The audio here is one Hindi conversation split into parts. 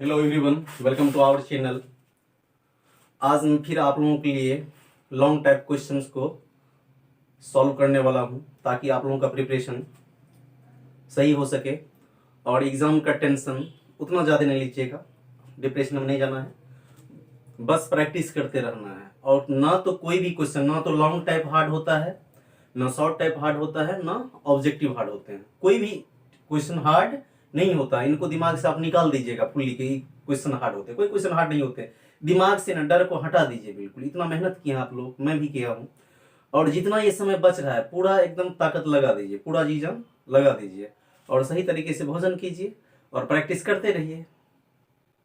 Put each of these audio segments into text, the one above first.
Hello everyone, welcome to our channel. आज मैं फिर आप लोगों के लिए लॉन्ग टाइप क्वेश्चंस को सॉल्व करने वाला हूं ताकि आप लोगों का प्रिपरेशन सही हो सके और एग्जाम का टेंशन उतना ज़्यादा नहीं लीजिएगा। डिप्रेशन में नहीं जाना है, बस प्रैक्टिस करते रहना है। और ना तो कोई भी क्वेश्चन, ना तो लॉन्ग टाइप हार्ड होता है, ना शॉर्ट टाइप हार्ड होता है, ना ऑब्जेक्टिव हार्ड होते हैं। कोई भी क्वेश्चन हार्ड नहीं होता, इनको दिमाग से आप निकाल दीजिएगा फुल्ली कि क्वेश्चन हार्ड होते, कोई क्वेश्चन हार्ड नहीं होते। दिमाग से ना डर को हटा दीजिए बिल्कुल। इतना मेहनत किया आप लोग, मैं भी किया हूँ, और जितना ये समय बच रहा है पूरा एकदम ताकत लगा दीजिए, पूरा जी जान लगा दीजिए और सही तरीके से भोजन कीजिए और प्रैक्टिस करते रहिए।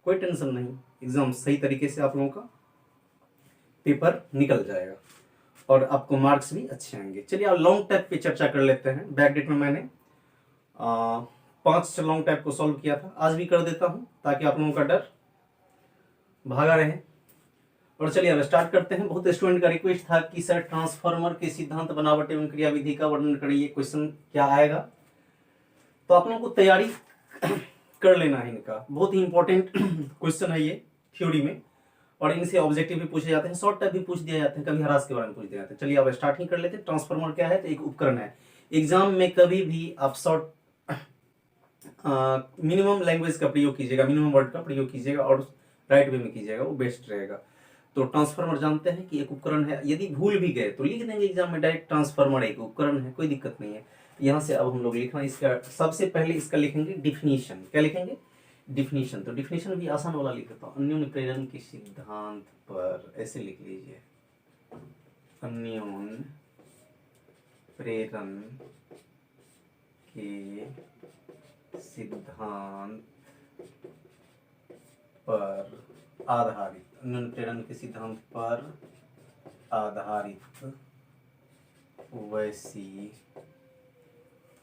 कोई टेंशन नहीं, एग्जाम सही तरीके से आप लोगों का पेपर निकल जाएगा और आपको मार्क्स भी अच्छे आएंगे। चलिए आप लॉन्ग टाइप पे चर्चा कर लेते हैं। बैक डेट में मैंने 5 लॉन्ग टाइप को सॉल्व किया था, आज भी कर देता हूं ताकि आप लोगों का डर भागा रहे। और चलिए अब स्टार्ट करते हैं। बहुत स्टूडेंट का रिक्वेस्ट था कि सर ट्रांसफार्मर के सिद्धांत, बनावट एवं क्रियाविधि का वर्णन करिए, क्वेश्चन क्या आएगा। तो आप लोगों को तैयारी कर लेना है, इनका बहुत ही इंपॉर्टेंट क्वेश्चन है ये थ्योरी में, और इनसे ऑब्जेक्टिव भी पूछे जाते हैं, शॉर्ट टाइप भी पूछ दिए जाते हैं, कभी हरास के बारे में पूछ दिए जाते हैं। चलिए अब स्टार्ट ही कर लेते हैं। ट्रांसफार्मर क्या है? तो एक उपकरण है। एग्जाम में कभी भी आप शॉर्ट मिनिमम लैंग्वेज का प्रयोग कीजिएगा, मिनिमम वर्ड का प्रयोग कीजिएगा और राइट वे में कीजिएगा, वो बेस्ट रहेगा। तो ट्रांसफार्मर जानते हैं कि एक उपकरण है। यदि भूल भी गए तो लिख देंगे एग्जाम में डायरेक्ट, ट्रांसफार्मर एक उपकरण है, कोई दिक्कत नहीं है। यहाँ से अब हम लोग लिखना, इसका सबसे पहले इसका लिखेंगे डिफिनीशन। क्या लिखेंगे? डिफिनीशन। तो डिफिनीशन भी आसान वाला लिख देता हूँ। अन्योन्य प्रेरण के सिद्धांत पर, ऐसे लिख लीजिए, अन्योन्य प्रेरण के सिद्धांत पर आधारित, अन्योन्य प्रेरण के सिद्धांत पर आधारित वैसी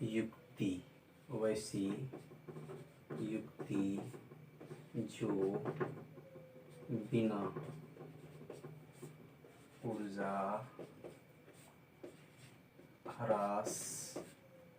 युक्ति जो बिना ऊर्जा ह्रास के विद्युत ऊर्जा को एक परिपथ से दूसरे परिपथ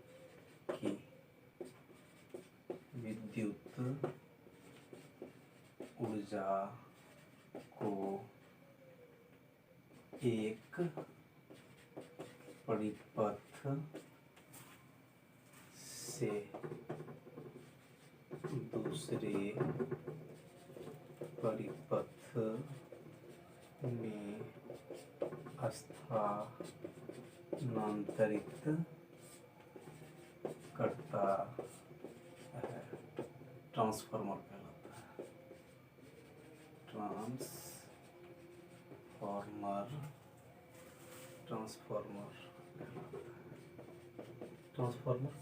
में स्थानांतरित करता है, ट्रांसफार्मर कहलाता है। ट्रांसफार्मर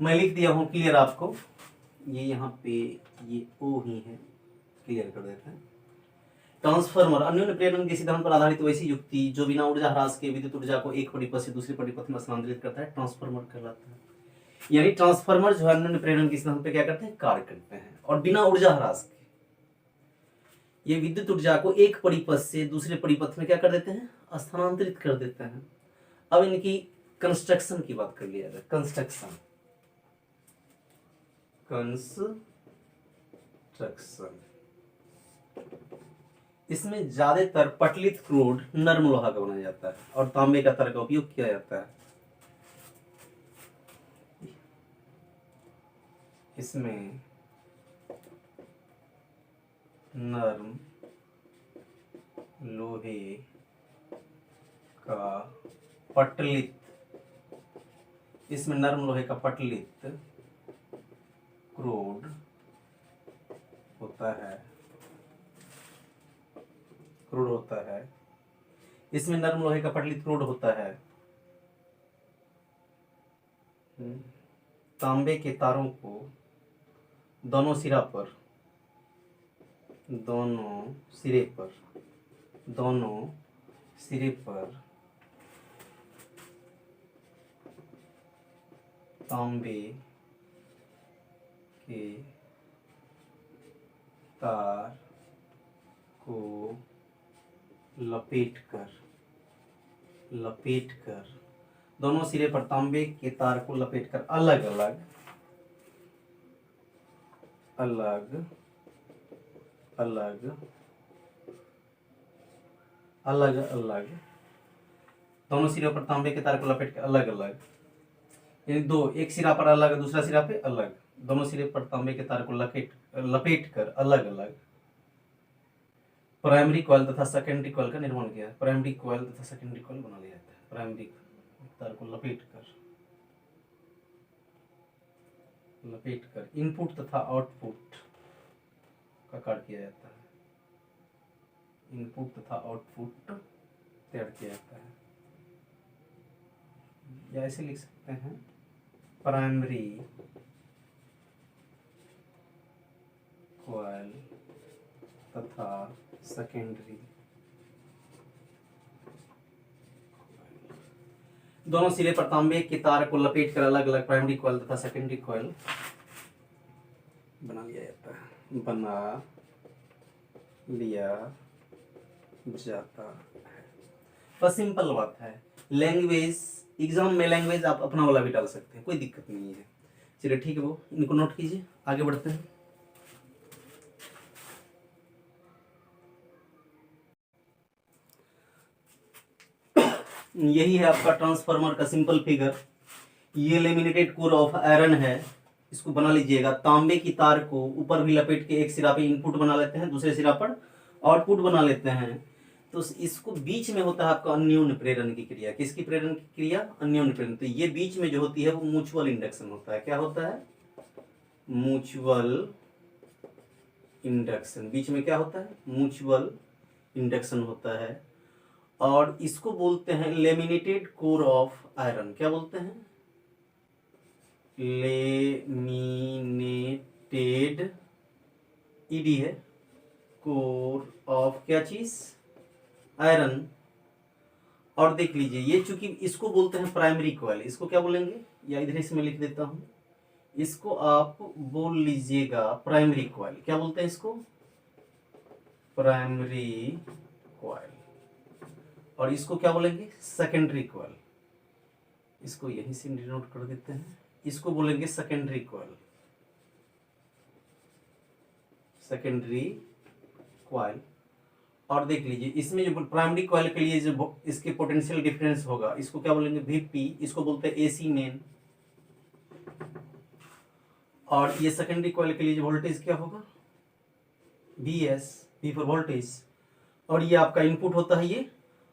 मैं लिख दिया हूं, क्लियर आपको। ये यहाँ पे ये ओ ही है, क्लियर कर देते हैं। ट्रांसफार्मर अन्योन्य प्रेरण के सिद्धांत पर आधारित वैसी युक्ति जो बिना ऊर्जा ह्रास के विद्युत ऊर्जा को एक परिपथ से दूसरे परिपथ में स्थानांतरित करता है, ट्रांसफार्मर कहलाता है। यानी ट्रांसफार्मर जो है अन्योन्य प्रेरण के सिद्धांत पे क्या करते हैं? कार्य करते हैं, और बिना ऊर्जा ह्रास के ये विद्युत ऊर्जा को एक परिपथ से दूसरे परिपथ में क्या कर देते हैं? स्थानांतरित कर देते हैं। अब इनकी कंस्ट्रक्शन की बात कर लिया जाए। कंस्ट्रक्शन इसमें ज्यादातर पटलित क्रोड नर्म लोहा का बनाया जाता है और तांबे का तार का उपयोग किया जाता है। इसमें नर्म लोहे का पटलित, इसमें नर्म लोहे का पटलित क्रोड होता है, इसमें नर्म लोहे का पटलित क्रोड होता है। तांबे के तारों को दोनों सिरे पर तांबे के तार को लपेटकर दोनों सिरे पर तांबे के तार को लपेटकर अलग अलग अलग अलग अलग अलग, दोनों सिरों पर तांबे के तार को लपेट के अलग अलग, यानी दो, एक सिरा पर अलग दूसरा सिरा पे अलग, दोनों सिरे पर तांबे के तार को लपेट कर अलग अलग प्राइमरी कॉइल तथा सेकेंडरी कॉइल का निर्माण किया। प्राइमरी कॉइल तथा सेकेंडरी कॉइल बना लिया जाता है। प्राइमरी तार को लपेट कर इनपुट तथा आउटपुट का कार्य किया जाता है। इनपुट तथा आउटपुट तैयार किया जाता है, या ऐसे लिख सकते हैं प्राइमरी कॉइल तथा सेकेंडरी, दोनों सिरे पर तांबे के तार को लपेट कर अलग अलग प्राइमरी कॉइल तथा सेकेंडरी कॉइल बना लिया जाता है। बस सिंपल बात है। लैंग्वेज एग्जाम में लैंग्वेज आप अपना वाला भी डाल सकते हैं, कोई दिक्कत नहीं है। चलिए ठीक है, वो इनको नोट कीजिए, आगे बढ़ते हैं। यही है आपका ट्रांसफार्मर का सिंपल फिगर। ये लेमिनेटेड कोर ऑफ आयरन है, इसको बना लीजिएगा। तांबे की तार को ऊपर भी लपेट के एक सिरा पे इनपुट बना लेते हैं, दूसरे सिरा पर आउटपुट बना लेते हैं। तो इसको बीच में होता है आपका अन्योन्य प्रेरण की क्रिया। किसकी प्रेरण की क्रिया? अन्योन्य प्रेरण। तो ये बीच में जो होती है वो म्यूचुअल इंडक्शन होता है। क्या होता है? Mutual induction. बीच में क्या होता है? म्यूचुअल इंडक्शन होता है। और इसको बोलते हैं लेमिनेटेड कोर ऑफ आयरन। क्या बोलते हैं? लेमिनेटेड, ईडी है, कोर ऑफ क्या चीज? आयरन। और देख लीजिए, ये चूंकि इसको बोलते हैं प्राइमरी कॉइल, इसको क्या बोलेंगे? या इधर इसमें लिख देता हूं, इसको आप बोल लीजिएगा प्राइमरी कॉइल। क्या बोलते हैं इसको? Primary coil. और इसको क्या बोलेंगे? Secondary coil. इसको यहीं से डिनोट कर देते हैं, इसको बोलेंगे सेकेंडरी कॉइल। Secondary coil. और देख लीजिए, इसमें जो प्राइमरी कॉइल के लिए जो इसके पोटेंशियल डिफरेंस होगा, इसको क्या बोलेंगे? वीपी। इसको बोलते हैं एसी मेन। और ये सेकेंडरी कॉइल के लिए जो वोल्टेज क्या होगा? VS, V for voltage. और ये आपका इनपुट होता है, ये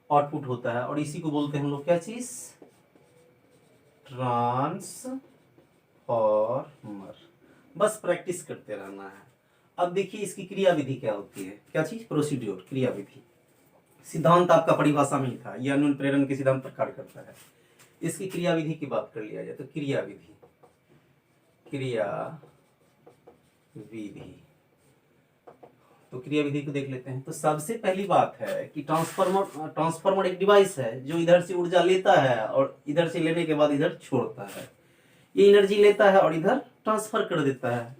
आउटपुट होता है। और इसी को बोलते हैं हम लोग क्या चीज? ट्रांसफॉर्मर। बस प्रैक्टिस करते रहना है। अब देखिए इसकी क्रिया विधि क्या होती है। क्या चीज? प्रोसीड्योर, क्रिया विधि। सिद्धांत आपका परिभाषा में ही था, यह अन्योन्य प्रेरण के सिद्धांत पर कार्य करता है। इसकी क्रिया विधि की बात कर लिया जाए तो क्रिया विधि, क्रिया विधि। तो क्रिया विधि को देख लेते हैं। तो सबसे पहली बात है कि ट्रांसफार्मर एक डिवाइस है जो इधर से ऊर्जा लेता है और इधर से लेने के बाद इधर छोड़ता है। ये एनर्जी लेता है और इधर ट्रांसफर कर देता है।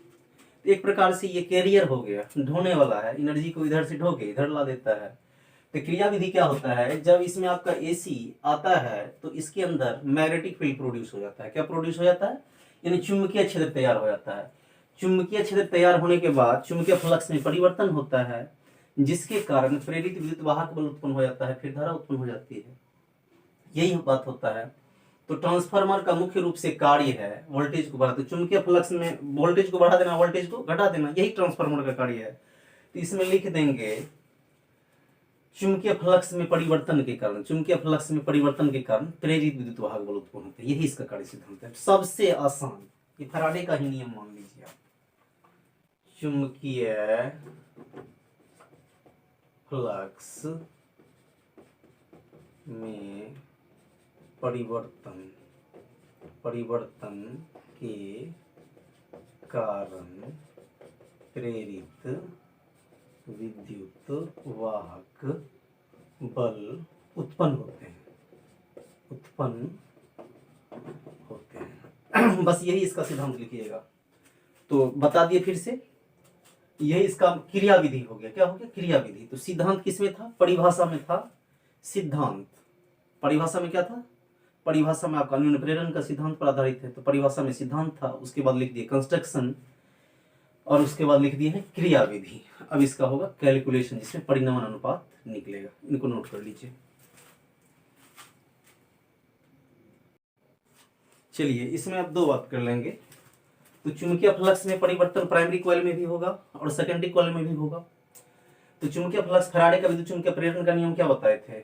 तो एक प्रकार से ये कैरियर हो गया, ढोने वाला है, एनर्जी को इधर से ढो के इधर ला देता है। तो क्रिया विधि क्या होता है? जब इसमें आपका एसी आता है तो इसके अंदर मैग्नेटिक फील्ड प्रोड्यूस हो जाता है। क्या प्रोड्यूस हो जाता है? यानी चुंबकीय क्षेत्र तैयार हो जाता है। चुंबकीय क्षेत्र तैयार होने के बाद चुंबकीय फ्लक्स में परिवर्तन होता है, जिसके कारण प्रेरित विद्युत वाहक बल उत्पन्न हो जाता है, फिर धारा उत्पन्न हो जाती है। यही बात होता है। तो ट्रांसफार्मर का मुख्य रूप से कार्य है वोल्टेज को बढ़ाते, चुंबकीय फ्लक्स में वोल्टेज को बढ़ा देना, वोल्टेज को घटा देना, यही ट्रांसफार्मर का कार्य है। तो इसमें लिख देंगे चुंबकीय फ्लक्स में परिवर्तन के कारण, चुंबकीय फ्लक्स में परिवर्तन के कारण प्रेरित विद्युत वाहक बल उत्पन्न होते हैं। यही इसका कार्य सिद्धांत है। सबसे आसान, ये फैराडे का ही नियम मान लीजिए आप। चुंबकीय फ्लक्स में परिवर्तन के कारण प्रेरित विद्युत वाहक बल उत्पन्न होते हैं, बस यही इसका सिद्धांत लिखिएगा। तो बता दिए फिर से, यही इसका क्रिया विधि हो गया। क्या हो गया? क्रिया विधि। तो सिद्धांत किसमें था? परिभाषा में था सिद्धांत। परिभाषा में क्या था? परिभाषा में आपका अन्योन्य प्रेरण का सिद्धांत पर आधारित है, तो परिभाषा में सिद्धांत था। उसके बाद लिख दिए कंस्ट्रक्शन। और उसके बाद लिख दिए हैं क्रियाविधि। अब इसका होगा कैलकुलेशन, जिसमें परिणमन अनुपात निकलेगा। इनको नोट कर लीजिए। चलिए इसमें अब दो बात कर लेंगे। तो चुंबकीय फ्लक्स में परिवर्तन प्राइमरी कॉइल में भी होगा और सेकेंडरी कॉइल में भी होगा। तो चुंबकीय फ्लक्स, फैराडे का विद्युत चुम्बकीय प्रेरण का नियम क्या बताए थे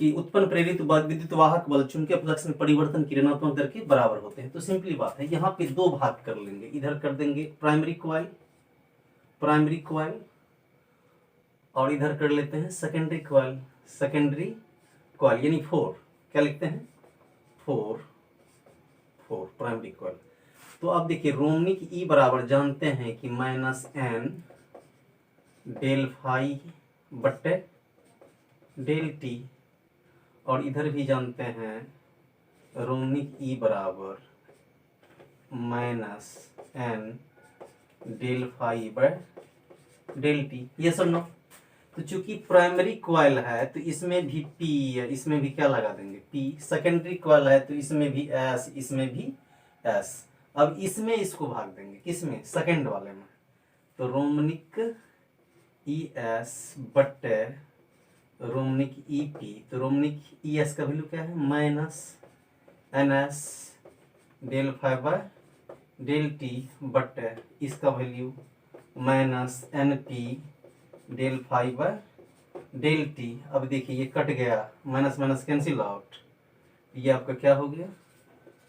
कि उत्पन्न प्रेरित विद्युत वाहक बल चुंबकीय फ्लक्स में परिवर्तन की ऋणात्मक दर के बराबर होते हैं। तो सिंपली बात है, यहाँ पे दो भाग कर लेंगे। इधर कर देंगे प्राइमरी कॉइल और इधर कर लेते हैं सेकेंडरी कॉइल यानी 4। क्या लिखते हैं? 4 प्राइमरी कॉइल। तो अब देखिए रोमनिक ई बराबर जानते हैं कि -n डेल फाई बट्टे डेल टी, और इधर भी जानते हैं रोमनिक ई बराबर -n del phi by del T. ये सब नो। तो चूंकि प्राइमरी कॉइल है तो इसमें भी P है, इसमें भी क्या लगा देंगे P। सेकेंडरी कॉइल है तो इसमें भी S, इसमें भी S। अब इसमें इसको भाग देंगे, किसमें? सेकेंड वाले में। तो रोमनिक ES बट्टे रोमनिक EP। तो रोमनिक ES का वैल्यू क्या है? -NS del five by del T बट्टे इसका value -NP del five by del T. अब देखिए ये कट गया, माइनस माइनस कैंसिल आउट। ये आपका क्या हो गया?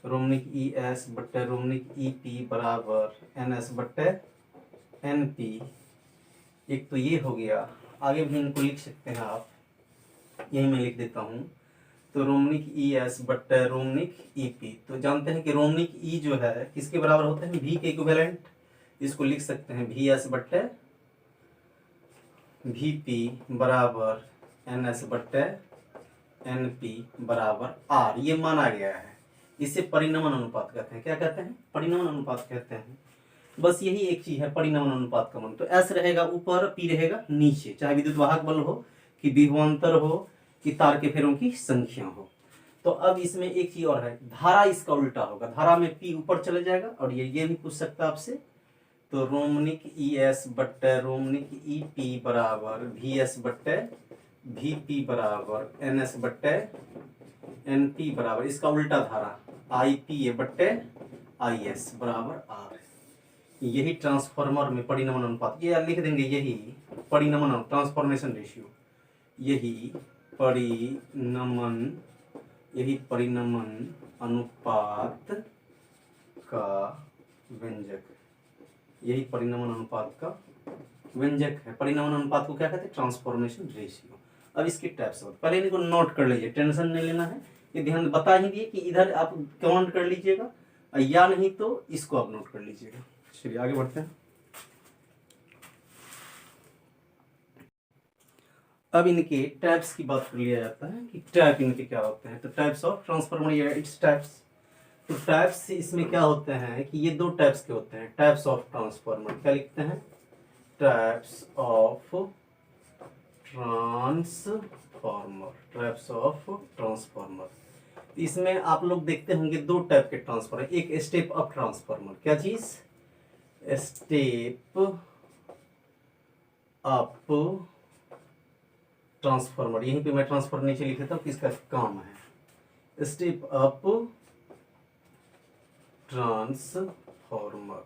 रोमनिक ES बट्टे रोमनिक EP बराबर NS बट्टे NP। एक तो ये हो गया। आगे भी इनको लिख सकते हैं आप, यही मैं लिख देता हूँ। तो रोमनिक ES बट्टे रोमनिक EP। तो जानते हैं कि रोमनिक E जो है किसके बराबर होता है? V के इक्विवेलेंट। इसको लिख सकते हैं VS बट्टे VP बराबर NS बट्टे NP बराबर R। ये माना गया है। इसे परिणमन अनुपात कहते हैं। क्या कहते हैं? परिणमन अनुपात कहते हैं। बस यही एक चीज है परिणमन अनुपात का मान। तो S रहेगा ऊपर, P रहेगा नीचे, चाहे विद्युत वाहक बल हो कि विभवांतर हो कि तार के फेरों की संख्या हो। तो अब इसमें एक चीज और है, धारा इसका उल्टा होगा। धारा में P ऊपर चले जाएगा और ये भी पूछ सकता है आपसे। तो रोमनिक ES बट्टे रोमनिक EP बराबर VS बट्टे VP बराबर NS बट्टे NP बराबर इसका उल्टा धारा IP बट्टे IS बराबर R। यही ट्रांसफार्मर में परिणमन अनुपात, ये लिख देंगे, यही परिणमन ट्रांसफॉर्मेशन रेशियो, यही परिणमन अनुपात का व्यंजक, यही परिणमन अनुपात का व्यंजक है। परिणमन अनुपात को क्या कहते हैं? Transformation ratio. अब इसकी टाइप्स पहले इनको नोट कर लीजिए, टेंशन नहीं लेना है। ये ध्यान बता ही दिए कि इधर आप काउंट कर लीजिएगा, या नहीं तो इसको आप नोट कर लीजिएगा। चलिए आगे बढ़ते हैं। अब इनके टाइप्स की बात कर लिया जाता है कि टाइप इनके क्या होते हैं। तो टाइप्स ऑफ ट्रांसफार्मर या इट्स टाइप्स। तो टाइप्स इसमें क्या होते हैं कि ये दो टाइप्स के होते हैं। टाइप्स ऑफ ट्रांसफार्मर क्या लिखते हैं? Types of transformer. इसमें आप लोग देखते होंगे दो टाइप के ट्रांसफार्मर। एक स्टेप अप ट्रांसफार्मर, क्या चीज? Step up transformer. यहीं पे मैं ट्रांसफार्मर नीचे लिख देता हूँ कि इसका काम है स्टेप अप ट्रांसफार्मर।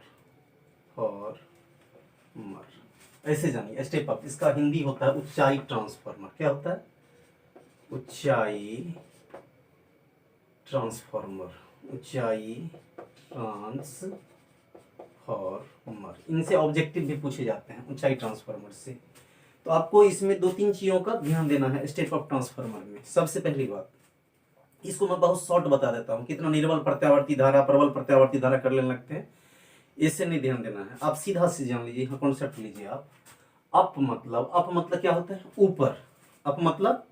ऐसे जानिए, स्टेप अप इसका हिंदी होता है ऊंचाई ट्रांसफार्मर। क्या होता है? ऊंचाई ट्रांसफार्मर। इनसे ऑब्जेक्टिव भी पूछे जाते हैं ऊंचाई ट्रांसफार्मर से। तो आपको इसमें दो तीन चीजों का ध्यान देना है स्टेप अप ट्रांसफार्मर में। सबसे पहली बात, इसको मैं बहुत शॉर्ट बता देता हूँ, कितना निर्बल प्रत्यावर्ती धारा, प्रबल प्रत्यावर्ती धारा कर लेने लगते हैं, इससे नहीं ध्यान देना है। आप सीधा से जान लीजिए, यहाँ कॉन्सेप्ट लीजिए आप। अप मतलब क्या होता है? ऊपर। अप मतलब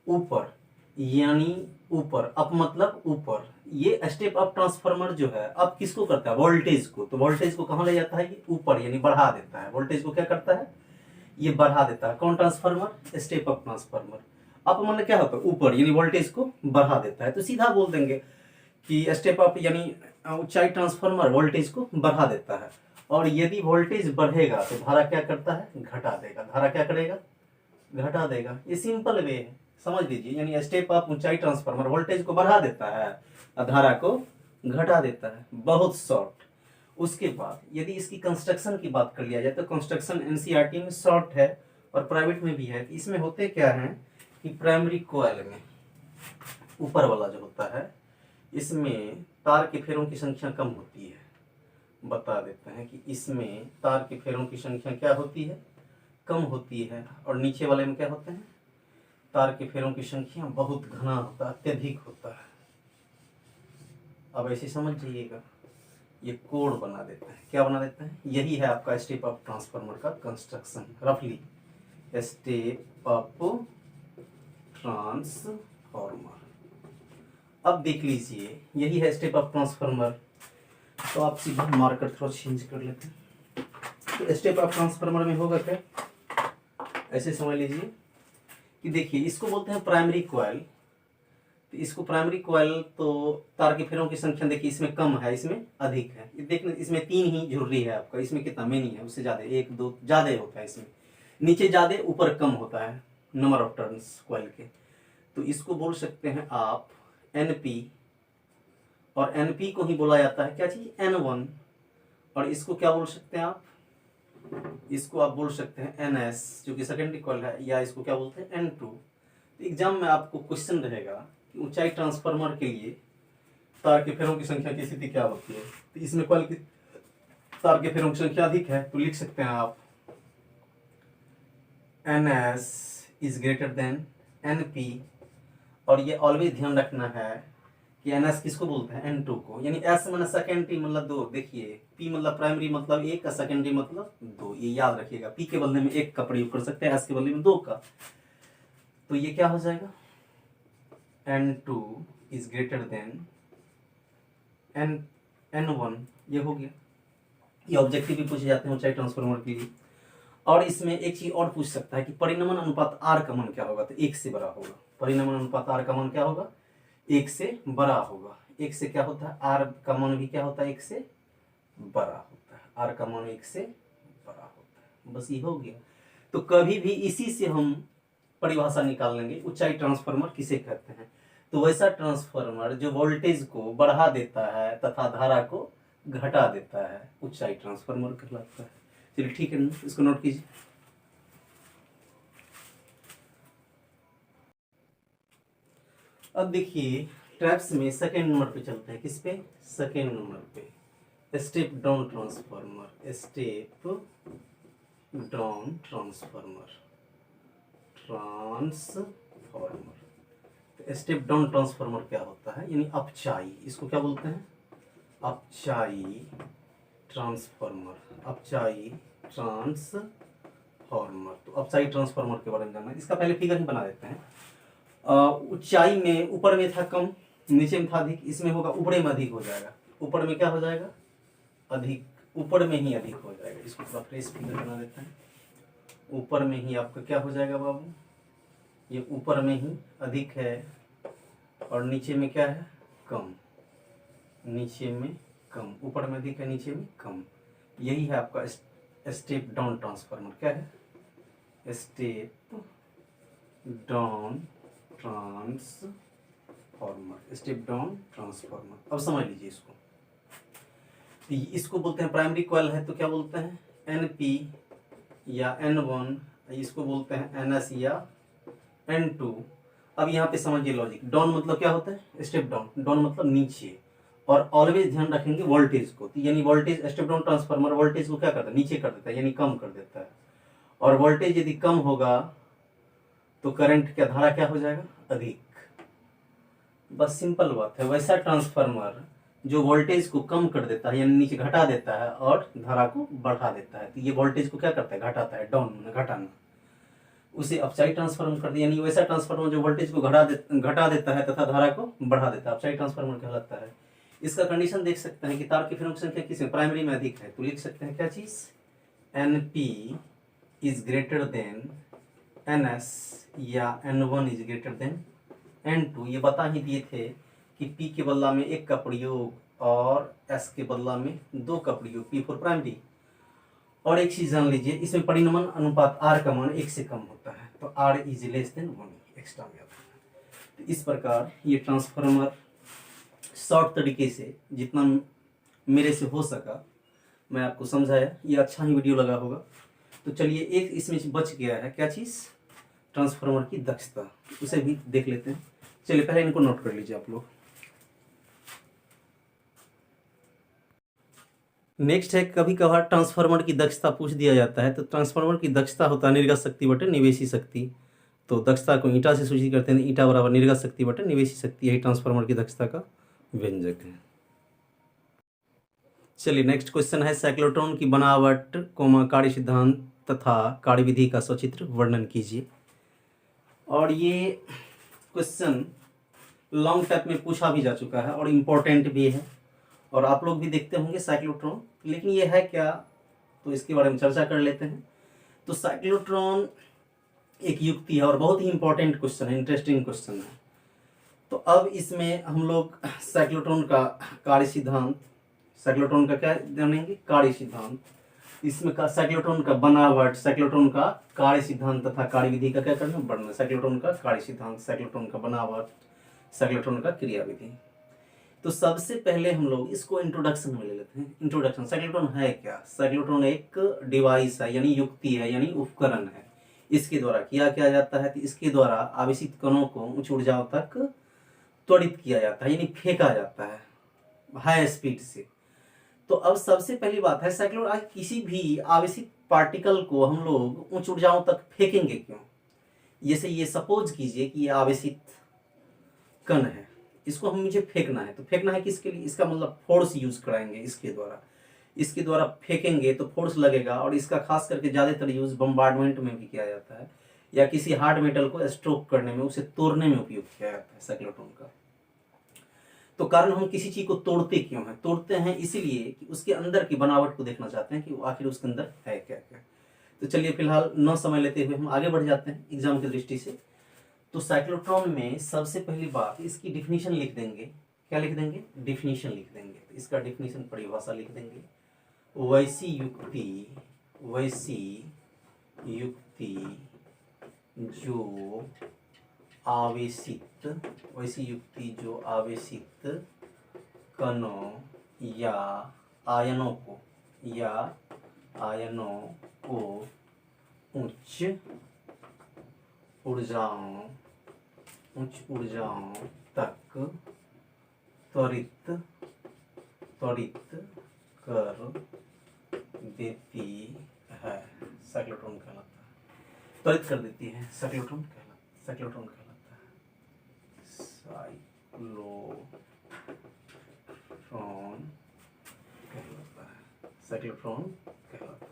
ऊपर, यानी ऊपर। अप मतलब ऊपर। ये स्टेप अप ट्रांसफार्मर जो है अब किसको करता है? वोल्टेज को। तो वोल्टेज को कहाँ ले जाता है? ये ऊपर, यानी बढ़ा देता है। वोल्टेज को क्या करता है? ये बढ़ा देता है। कौन transformer? Step up transformer. Up मतलब क्या होता है? ऊपर, यानी वोल्टेज को बढ़ा देता है। तो सीधा बोल देंगे कि स्टेप अप यानी ऊंचाई ट्रांसफार्मर वोल्टेज को बढ़ा देता है। और यदि वोल्टेज बढ़ेगा तो धारा क्या करता है, घटा देगा। धारा क्या करेगा, घटा देगा। ये सिंपल वे है, समझ लीजिए। यानी स्टेप अप ऊंचाई ट्रांसफार्मर वोल्टेज को बढ़ा देता है और धारा को घटा देता है, बहुत शॉर्ट। उसके बाद यदि इसकी कंस्ट्रक्शन की बात कर लिया जाए तो कंस्ट्रक्शन एनसीईआरटी में शॉर्ट है और प्राइवेट में भी है। इसमें होते क्या है कि प्राइमरी कॉइल में ऊपर वाला जो होता है, इसमें तार के फेरों की संख्या कम होती है। बता देते हैं कि इसमें तार के फेरों की संख्या क्या होती है, कम होती है। और नीचे वाले में क्या होते हैं, तार के फेरों की संख्या बहुत घना होता है, अत्यधिक होता है। अब ऐसे समझ जाइएगा, ये कोड बना देते हैं। क्या बना देते हैं, यही है आपका स्टेप अप ट्रांसफार्मर का कंस्ट्रक्शन रफली। स्टेप अप ट्रांसफार्मर, अब देख लीजिए यही है स्टेप अप ट्रांसफार्मर। तो आप सीधा मार्कर थोड़ा चेंज कर लेते हैं। तो स्टेप अप ट्रांसफार्मर में होगा क्या, ऐसे समझ लीजिए कि देखिए इसको बोलते हैं प्राइमरी कॉइल। तो इसको प्राइमरी कॉइल, तो तार के फेरों की संख्या देखिए इसमें कम है, इसमें अधिक है। देखना इसमें 3 ही जरूरी है आपका, इसमें कितना में नहीं है, उससे ज्यादा 1 2 ज्यादा होता है। इसमें नीचे ज्यादा ऊपर कम होता है नंबर ऑफ टर्न्स कॉइल के। तो इसको बोल सकते हैं आप NP, और NP को ही बोला जाता है क्या चीज, N1। और इसको क्या बोल सकते हैं आप, इसको आप बोल सकते हैं NS जो कि सेकेंडरी कॉइल है, या इसको क्या बोलते हैं N2। तो एग्जाम में आपको क्वेश्चन रहेगा कि ऊंचाई ट्रांसफार्मर के लिए तार के फेरों की संख्या की स्थिति क्या होती है। तो इसमें कॉइल की तार के फेरों की संख्या अधिक है, तो लिख सकते हैं आप NS is greater than NP। और ये ऑलवेज ध्यान रखना है कि NS किसको बोलते हैं, N2 को। यानी S मतलब सेकेंडरी मतलब 2, देखिए P मतलब प्राइमरी मतलब 1 का, सेकेंडरी मतलब 2, ये याद रखिएगा। P के बदले में 1 का प्रयोग कर सकते हैं, S के बदले में 2 का। तो ये क्या हो जाएगा, N2 is greater than N1, ये हो गया। ये ऑब्जेक्टिव भी पूछे जाते हैं ऊंचाई ट्रांसफार्मर के लिए। और इसमें एक चीज और पूछ सकता है कि परिनमन अनुपात R का मान क्या होगा, तो 1 से बड़ा होगा। परिनमन अनुपात R का मान क्या होगा, 1 से बड़ा होगा। 1 से क्या होता है, R का मान भी क्या होता है, 1 से बड़ा होता है। R का मान 1 से बड़ा होता है, बस ये हो गया। तो कभी भी इसी से हम परिभाषा निकाल लेंगे ऊंचाई ट्रांसफार्मर किसे कहते हैं। तो वैसा ट्रांसफार्मर जो वोल्टेज को बढ़ा देता है तथा धारा को घटा देता है, ऊंचाई ट्रांसफार्मर कहलाता है। चलिए ठीक है, इसको नोट कीजिए। अब देखिए ट्रैप्स में सेकेंड नंबर पे चलते हैं, किस पे, सेकेंड नंबर पे step down transformer. Step down transformer, step down transformer क्या होता है, यानी अपचाई, इसको क्या बोलते हैं, अपचाई ट्रांसफार्मर। अपचाई ट्रांसफार्मर, तो अपचाई ट्रांसफार्मर के बारे में जानना है। इसका पहले फिगर ही बना देते हैं। ऊंचाई में ऊपर में था कम, नीचे में था अधिक, इसमें होगा ऊपर में अधिक हो जाएगा। ऊपर में क्या हो जाएगा, अधिक, ऊपर में ही अधिक हो जाएगा। इसको थोड़ा फ्रेश फिगर बना देते हैं। ऊपर में ही आपका क्या हो जाएगा बाबू, ये ऊपर में ही अधिक है और नीचे में क्या है, कम। नीचे में कम, ऊपर में अधिक है, नीचे में कम। यही है आपका स्टेप डाउन ट्रांसफार्मर। क्या है, step down transformer, step down transformer. अब समझ लीजिए इसको, इसको बोलते हैं प्राइमरी कॉइल है तो क्या बोलते हैं, NP या N1, इसको बोलते हैं NS या N2। अब यहाँ पे समझिए लॉजिक। डाउन मतलब क्या होता है, स्टेप डाउन, डाउन मतलब नीचे। और ऑलवेज ध्यान रखेंगे वोल्टेज को, तो यानी voltage, step down transformer voltage को क्या करता है, नीचे कर देता है, यानी कम कर देता है। और वोल्टेज यदि कम होगा तो करंट क्या, धारा क्या हो जाएगा, अधिक। बस सिंपल बात है। वैसा ट्रांसफार्मर जो वोल्टेज को कम कर देता है, यानी नीचे घटा देता है, और धारा को बढ़ा देता है, तो ये वोल्टेज को क्या करता है, घटाता है, डाउन घटाना, उसे अपसाइड ट्रांसफार्मर कर दिया। यानी वैसा ट्रांसफार्मर जो वोल्टेज को घटा देता है तथा धारा को बढ़ा देता है, अपसाइड ट्रांसफार्मर कहलाता है। इसका कंडीशन देख सकते हैं कि तार की फेरों की संख्या किसमें, प्राइमरी में अधिक है, तो लिख सकते हैं क्या चीज, NP is greater than NS या N1 is greater than N2। ये बता ही दिए थे कि P के बदला में 1 का प्रयोग और S के बदला में 2 का प्रयोग, P फॉर प्राइमरी और एक चीज जान लीजिए, इसमें परिणमन अनुपात R का मान 1 से कम होता है, तो R is less than 1 extra में आता है। तो इस प्रकार ये ट्रांसफार्मर शॉर्ट तरीके से जितना मेरे से हो सका मैं आपको समझाया। ये अच्छा ही वीडियो लगा होगा। तो चलिए, एक इसमें बच गया है, क्या चीज़? ट्रांसफार्मर की दक्षता, उसे भी देख लेते हैं। चलिए पहले इनको नोट कर लीजिए आप लोग। नेक्स्ट है, कभी कभार ट्रांसफार्मर की दक्षता पूछ दिया जाता है। तो ट्रांसफार्मर की दक्षता होता है निर्गत शक्ति बटे निवेशी शक्ति। तो दक्षता को ईटा से सूचित करते हैं, ईटा बराबर निर्गत शक्ति बटे निवेशी शक्ति, यही ट्रांसफार्मर की दक्षता का व्यंजक है। चलिए नेक्स्ट क्वेश्चन है, साइक्लोट्रॉन की बनावट कार्य सिद्धांत तथा कार्यविधि का सचित्र वर्णन कीजिए। और ये क्वेश्चन लॉन्ग टाइप में पूछा भी जा चुका है और इम्पोर्टेंट भी है, और आप लोग भी देखते होंगे साइक्लोट्रॉन। लेकिन ये है क्या, तो इसके बारे में चर्चा कर लेते हैं। तो साइक्लोट्रॉन एक युक्ति है और बहुत ही इंपॉर्टेंट क्वेश्चन है, इंटरेस्टिंग क्वेश्चन है। तो अब इसमें हम लोग साइक्लोट्रॉन का कार्य सिद्धांत, साइक्लोट्रॉन का क्या जानेंगे? कार्य सिद्धांत। इसमें का साइक्लोट्रॉन का बनावट, साइक्लोट्रॉन का कार्य सिद्धांत तथा कार्यविधि का क्या करना, वर्णन। साइक्लोट्रॉन का कार्य सिद्धांत, साइक्लोट्रॉन का बनावट, साइक्लोट्रॉन का क्रियाविधि। तो सबसे पहले हम लोग इसको इंट्रोडक्शन में ले लेते हैं। इंट्रोडक्शन, साइक्लोट्रॉन है क्या? साइक्लोट्रॉन एक डिवाइस है, यानी युक्ति है, यानी उपकरण है। इसके द्वारा किया जाता है, तो इसके द्वारा आवेशित कणों को उच्च ऊर्जाओं तक त्वरित किया जाता है, यानी फेंका जाता है हाई स्पीड से। तो अब सबसे पहली बात है, साइक्लोट्रॉन किसी भी आवेशित पार्टिकल को हम लोग उच्च ऊर्जाओं तक फेंकेंगे क्यों? जैसे ये सपोज कीजिए कि ये आवेशित कण है, इसको हम मुझे फेंकना है। तो फेंकना है किसके लिए? इसका मतलब फोर्स यूज कराएंगे इसके द्वारा फेंकेंगे तो फोर्स लगेगा। और इसका खास करके ज़्यादातर यूज बम्बार्डमेंट में भी किया जाता है, या किसी हार्ड मेटल को स्ट्रोक करने में, उसे तोड़ने में उपयोग किया जाता है साइक्लोट्रॉन का। तो कारण, हम किसी चीज को तोड़ते क्यों हैं? तोड़ते हैं इसीलिए कि उसके अंदर की बनावट को देखना चाहते हैं कि वो आखिर उसके अंदर है क्या क्या। तो चलिए फिलहाल न समय लेते हुए हम आगे बढ़ जाते हैं एग्जाम की दृष्टि से। तो साइक्लोट्रॉन में सबसे पहली बात, इसकी डिफिनीशन लिख देंगे। क्या लिख देंगे? डिफिनीशन लिख देंगे। तो इसका डिफिनीशन, परिभाषा लिख देंगे। वैसी युक्ति जो आवेशित कणों या आयनों को उच्च ऊर्जाओं तक त्वरित कर देती है, साइक्लोट्रॉन कहलाता है। त्वरित कर देती है, साइक्लोट्रॉन कहलाता है। साइक्लोट्रॉन कहलाता है।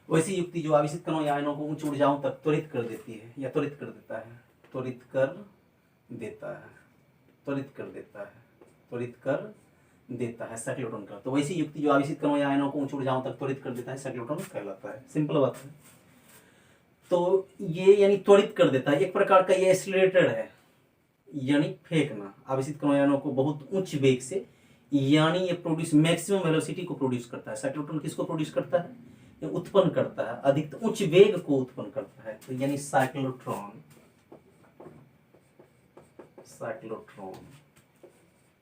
वैसी युक्ति जो आवेशित कणों या आयनों को उच्च ऊर्जाओं तक त्वरित कर देती है, या त्वरित कर देता है साइक्लोट्रॉन का। तो वैसी युक्ति जो आवेशित कणों या आयनों को उच्च ऊर्जाओं तक त्वरित कर देता है, साइक्लोट्रॉन कहलाता है। सिंपल बात है। तो ये यानी त्वरित कर देता है, एक प्रकार का ये एक्सीलरेटर है, यानी फेंकना आवेशित कणों या आयनों को बहुत उच्च वेग से, यानी ये प्रोड्यूस मैक्सिमम वेलोसिटी को प्रोड्यूस करता है। साइक्लोट्रॉन किसको प्रोड्यूस करता है? ये उत्पन्न करता है, अधिकतम उच्च वेग को उत्पन्न करता है। तो यानी साइक्लोट्रॉन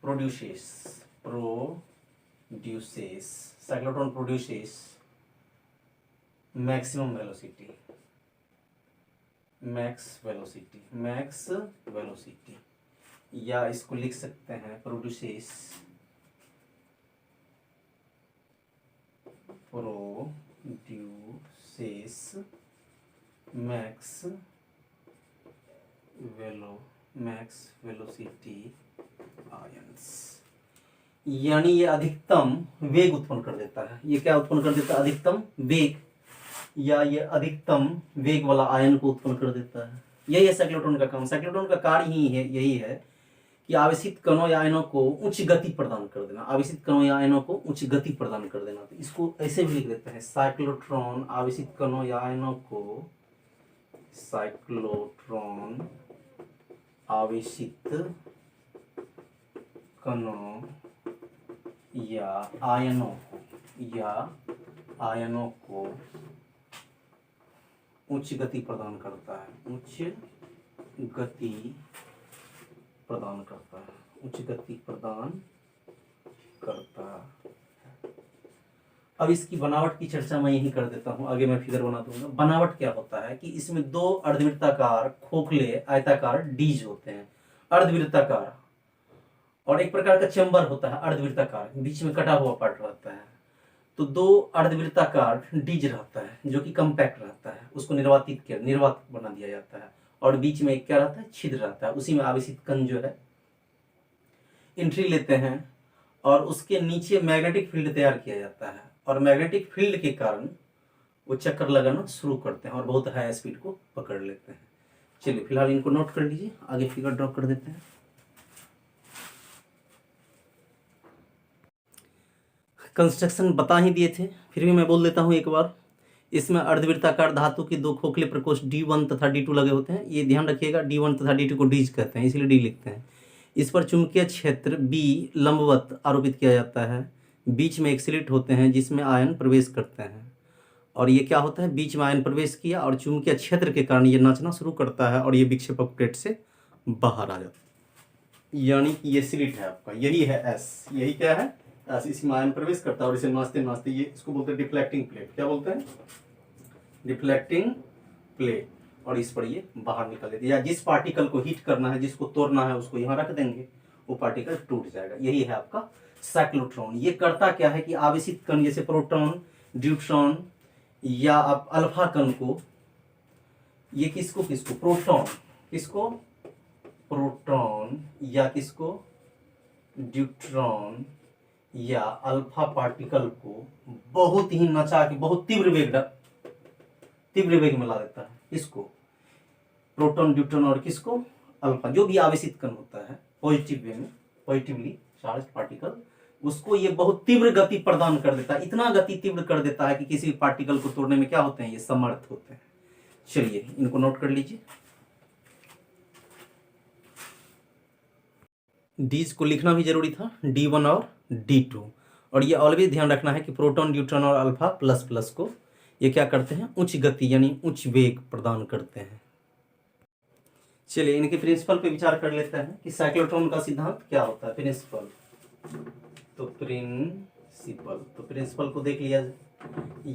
प्रोड्यूसेस मैक्सिमम वेलोसिटी, या इसको लिख सकते हैं प्रोड्यूसेस मैक्स वेलोसिटी आयंस, यानी ये अधिकतम वेग उत्पन्न कर देता है। ये क्या उत्पन्न कर देता है? अधिकतम वेग, या ये अधिकतम वेग वाला आयन को उत्पन्न कर देता है। यही है साइक्लोट्रॉन का काम। साइक्लोट्रॉन का कार्य ही है, यही है कि आवेशित कणों या आयनों को उच्च गति प्रदान कर देना। तो इसको ऐसे भी लिख देते हैं, साइक्लोट्रॉन आवेशित कणों या आयनों को आयनों को उच्च गति प्रदान करता है, उच्च गति प्रदान करता है, उच्च गति प्रदान करता है। अब इसकी बनावट की चर्चा मैं यही कर देता हूं, आगे मैं फिगर बना दूंगा। बनावट क्या होता है कि इसमें दो अर्धवृत्ताकार खोखले आयताकार डीज होते हैं, अर्धवृत्ताकार, और एक प्रकार का चेंबर होता है अर्धवृत्ताकार, बीच में कटा हुआ पार्ट रहता है। तो दो अर्धवृत्ताकार डीज रहता है जो कि कम्पैक्ट रहता है, उसको निर्वात बना दिया जाता है, और बीच में एक क्या रहता है, छिद्र रहता है, उसी में आवेशित कण जो है एंट्री लेते हैं, और उसके नीचे मैग्नेटिक फील्ड तैयार किया जाता है, और मैग्नेटिक फील्ड के कारण वो चक्कर लगाना शुरू करते हैं और बहुत हाई स्पीड को पकड़ लेते हैं। चलिए फिलहाल इनको नोट कर लीजिए, आगे फिगर ड्रॉ कर देते हैं। कंस्ट्रक्शन बता ही दिए थे, फिर भी मैं बोल देता हूँ एक बार। इसमें अर्धवृत्ताकार धातु के दो खोखले प्रकोष्ठ D1 तथा D2 लगे होते हैं। ये ध्यान रखिएगा, D1 तथा D2 को डीज कहते हैं, इसलिए डी लिखते हैं। इस पर चुंबकीय क्षेत्र B लंबवत आरोपित किया जाता है। बीच में एक स्लिट होते हैं जिसमें आयन प्रवेश करते हैं, और ये क्या होता है, बीच में आयन प्रवेश किया और चुंबकीय क्षेत्र के कारण ये नाचना शुरू करता है, और ये विक्षेपक प्लेट से बाहर आ जाता है। यानी कि ये स्लिट है आपका, यही है S, यही क्या है S, इसमें आयन प्रवेश करता है और इसे नाचते नाचते ये, इसको बोलते हैं डिफ्लेक्टिंग प्लेट। क्या बोलते हैं, डिफ्लेक्टिंग प्लेट। और इस पर ये बाहर निकल देती है, या जिस पार्टिकल को हीट करना है, जिसको तोड़ना है, उसको यहाँ रख देंगे, वो पार्टिकल टूट जाएगा। यही है आपका साइक्लोट्रॉन। ये करता क्या है कि आवेशित कण जैसे प्रोटॉन, ड्यूट्रॉन या आप अल्फा कण को, ये किसको किसको प्रोटॉन, किसको प्रोटॉन या किसको ड्यूट्रॉन या अल्फा पार्टिकल को बहुत ही नचा के बहुत तीव्र वेग में ला देता है। इसको प्रोटॉन, ड्यूट्रॉन और किसको अल्फा, जो भी आवेशित कण होता है पॉजिटिव वे में, पॉजिटिवली चार्ज पार्टिकल, उसको ये बहुत तीव्र गति प्रदान कर देता है। इतना गति तीव्र कर देता है कि किसी पार्टिकल को तोड़ने में क्या होते हैं, ये समर्थ होते हैं। चलिए इनको नोट कर लीजिए। डीज को लिखना भी जरूरी था, D1 और D2, और ये ऑलवेज ध्यान रखना है कि प्रोटॉन, न्यूट्रॉन और अल्फा प्लस प्लस को ये क्या करते हैं, उच्च गति यानी उच्च वेग प्रदान करते हैं। चलिए इनके प्रिंसिपल पे विचार कर लेते हैं कि साइक्लोट्रॉन का सिद्धांत क्या होता है। प्रिंसिपल, तो प्रिंसिपल को देख लिया जाए।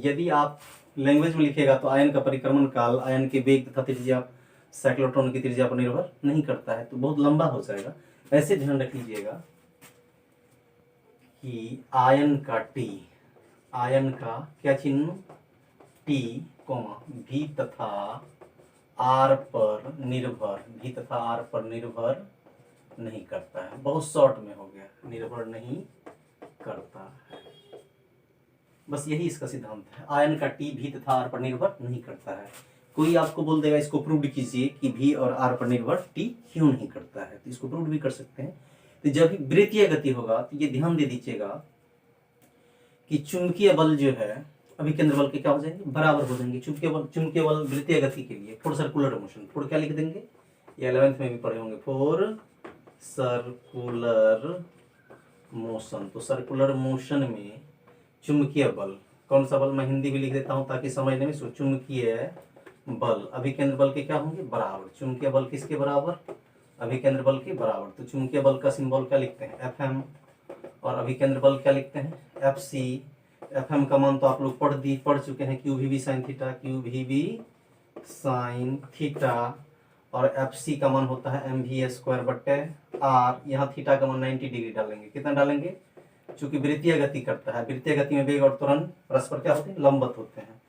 यदि आप लैंग्वेज में लिखेगा तो आयन का परिक्रमण काल आयन के वेग तथा त्रिज्या साइक्लोट्रॉन की त्रिज्या पर निर्भर नहीं करता है, तो बहुत लंबा हो जाएगा। ऐसे ध्यान रख लीजिएगा कि आयन का T, आयन का क्या चिन्ह, T, V तथा R पर निर्भर, V तथा R पर निर्भर नहीं करता है। बहुत शॉर्ट में हो गया, निर्भर नहीं करता है, बस यही इसका सिद्धांत है। आयन का T V तथा R पर निर्भर नहीं करता है। कोई आपको बोल देगा इसको प्रूव कीजिए कि V और R पर निर्भर T क्यों नहीं करता है, तो इसको प्रूव भी कर सकते हैं। तो जब वृत्तीय गति होगा तो ये ध्यान दे दीजिएगा कि चुंबकीय बल जो है अभिकेंद्र बल के क्या हो जाएंगे, बराबर हो जाएंगे। चुंबकीय बल वृत्तीय गति के लिए फोर सर्कुलर मोशन, फोर क्या लिख देंगे, ये 11th में भी पढ़े होंगे, फोर सर्कुलर मोशन। तो सर्कुलर मोशन में चुंबकीय बल, कौन सा बल, मैं हिंदी भी लिख देता हूं ताकि समझने में। चुंबकीय बल अभिकेंद्र बल के क्या होंगे, बराबर। चुंबकीय बल किसके बराबर, अभिकेंद्र बल के बराबर। तो चुंबकीय बल का सिंबल क्या लिखते हैं, Fm, और अभिकेंद्र बल क्या लिखते हैं, Fc। Fm का मान तो आप लोग पढ़ चुके हैं, QVB sin theta, QVB sin theta, और Fc का मान होता है mv² बट्टे r। यहाँ थीटा का मान 90 डिग्री डालेंगे, कितना डालेंगे, चूंकि वृत्तीय गति करता है, वृत्तीय गति में वेग और त्वरण परस्पर क्या होते हैं, लंबवत होते हैं।